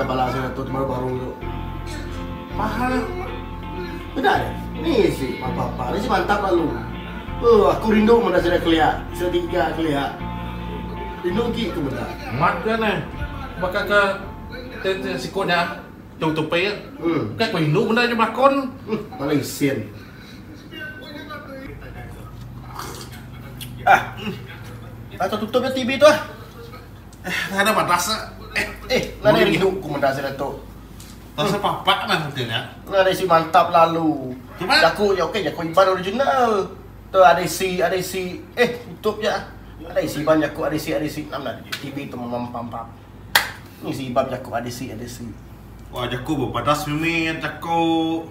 bala saya tu baru tu. Pahal. Benar. Ni sih apa-apa. Ni sih mantap lalu. Aku rindu mana saya kelihatan. Setiga kelihatan. Rindu ki tu benar. Mat kan bakal ke sikonya tutup ya. Kan kau rindu benda je makon. Malaysian. Atau tutup ya TV tu ah. Ada batas. Nada rindu ku mendas saya tu. Rasa papak lah nantinya. Nada si mantap lalu. Cuma Jaku ya okey, Jaku Iban original. Tu ada si tutup ya. Ada si Iban Jaku ada si nama TV tu memampam. Ni si Iban Jaku ada si. wah jaku berbatas mimin jaku.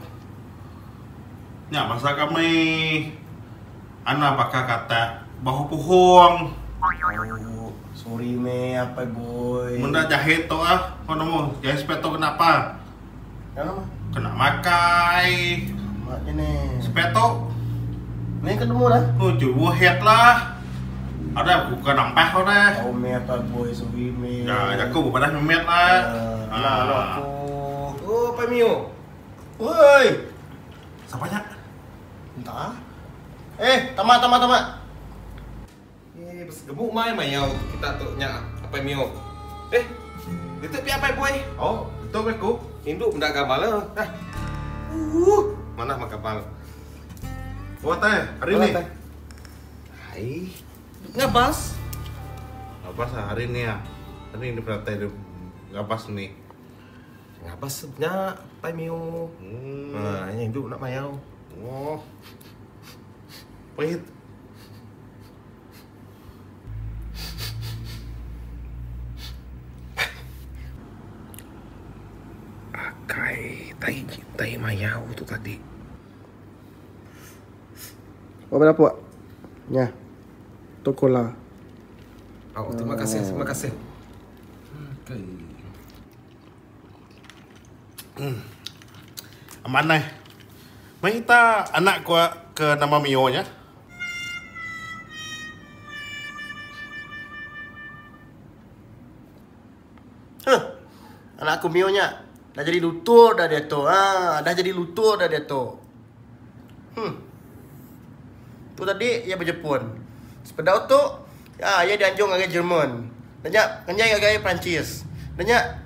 Ya masa kami anak bakal kata bahu puhung. Oh, sorry me apa boy. Benda jahit tu kono mo, jahit sepatu kenapa? Kenapa? Kena makai. Maknya ni. Sepatu. Ni ketemu dah. Oh, jual head lah. Ada bukan nampak kau dah. Oh me apa boy sorry me. Ya, jaku berbatas mimin lah. Nah, aku. Oh, Pak Mio. Woi. Siapanya? Entah. Tamat. Gemuk mai mayau kita tu nya apa Mio. Itu pi apa boy? Oh, itu aku. Induk benda gambar lah. Mana mak kapal? Buat teh, hari ini. Hai. Ngabas. Apa sih hari ini ya? Hari ini berarti ngapas nih. Ngabas sebenarnya Pak Mio. Nah, ini induk nak mayau. Oh. Pahit. Akai, tai mayau tu tadi. Oh berapa? Ya. Tokola. Oh, terima kasih. Okay. Aman nih. Mai kita anak gua ke nama Mio nya. Anak aku Mio nya. Dah jadi lutut dah dia tu. Dah jadi lutut dah dia tu. Tu tadi ia berjepun. Sepeda tu, ia dianjung agak Jerman. Banyak kenyai agak Perancis. Banyak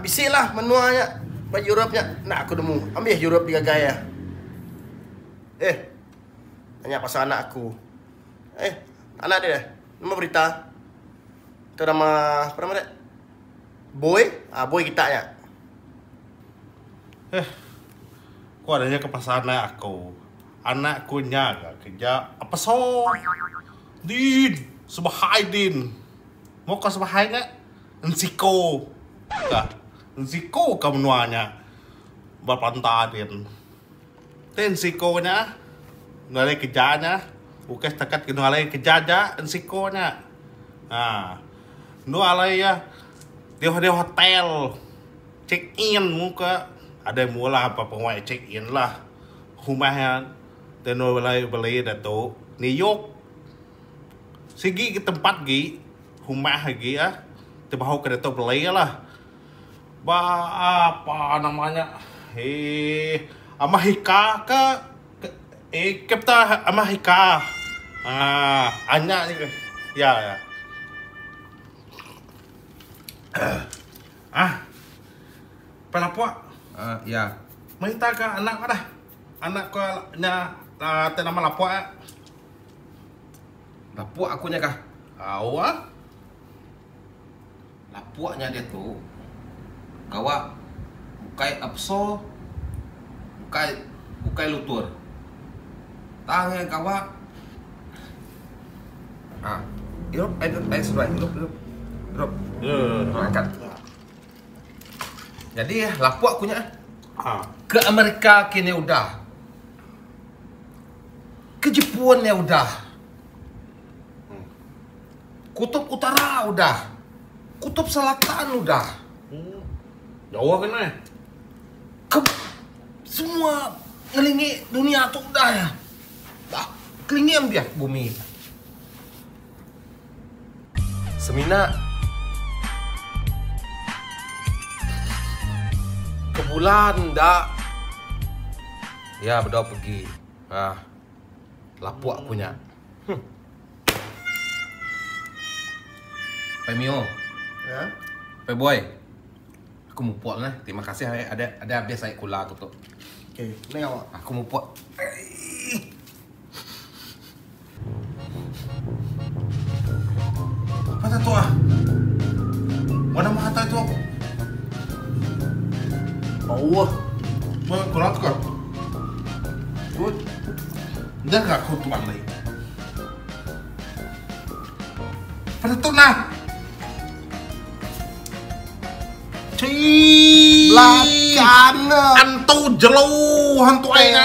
bisik lah menuanya. Buat Europenya. Nak aku demu. Ambil Europe di gaya. Tanya pasal anak aku. Anak dia. Nama berita. Itu nama apa nama dia? Boy. Boy kita ya. Kau adanya ke pasar anak aku. Anakku nyaga kerja apa so? Din, sebahai din. Mau kau sebahai nggak? Ensiko. Kah? Ensiko kamu nuanya. Berpantadin. Ensikonya. Ngalai kerjanya. Bukan setakat kena ngalai kerja aja. Ensikonya. Nu alai ya. Dia hotel. Check in muka. Ada mula apa pengwai check in lah. Rumahnya. Dan beli tu New York. Segi ke tempat gi rumah lagi ya. Terbahu ke tu beli lah. Apa namanya? Amahika ke kita Amahika. Anak ni ya. Pelapuk. Ya. Minta ke anak dah. Anak kau nya nama lapuk Lapuk akunya kah? Awak? Lapuknya dia tu kawa bukai apso bukai lutur. Tangan kawa Irup, sudah Irup. Angkat. Jadi lapuk akunya ke Amerika kini udah. Ke Jepun ya udah. Kutub Utara udah. Kutub Selatan udah. Jawa kena. Semua ngelingi dunia tuh udah ya. Kelingin dia bumi. Semina bulan dak. Ya berdua pergi. Lapu aku punya. Pai Mio, Ya. Pai Boy. Aku mau puak lah. Terima kasih ada habis saya kula aku tu. Okey, ni awak. Aku mau puak. Apa tu ah? Mana mata itu aku? Bau. Mau kurang tu kan? Good. Dah gak kau tuan lagi. Pada tu nah. Cii. Belakang. Antu jelo hantu aing.